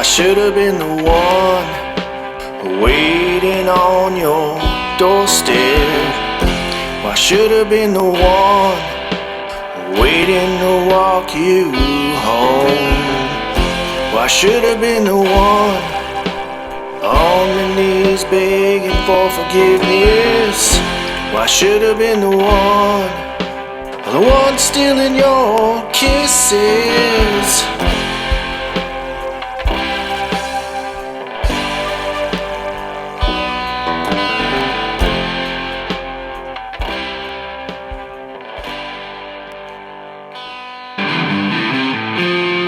should have been the one waiting on your doorstep. I should have been the one waiting to walk you home. I should have been the one on the knees begging for forgiveness. I should have been the one stealing your kisses.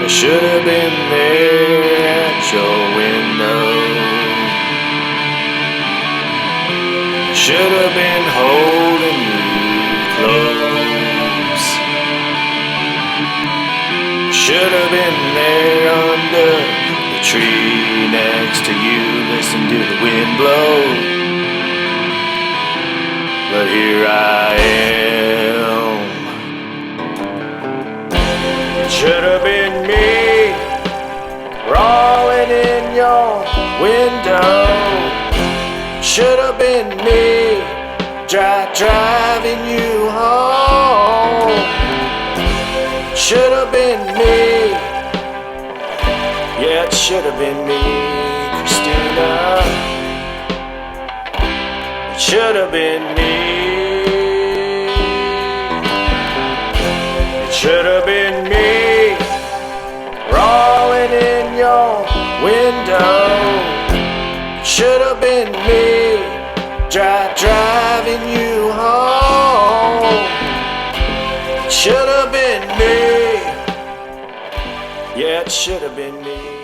I should have been there at your window. Should have been holding you close. Should have been there under the tree next to you, listening to the wind blow. But here I am. It should have been me, crawling in your window. Should have been me, driving you home. Should have been me, yeah, it should have been me, Christina. It should have been me. It should have been me, crawling in your window. Should have been me, driving you home. Should have been me, yeah, it should have been me.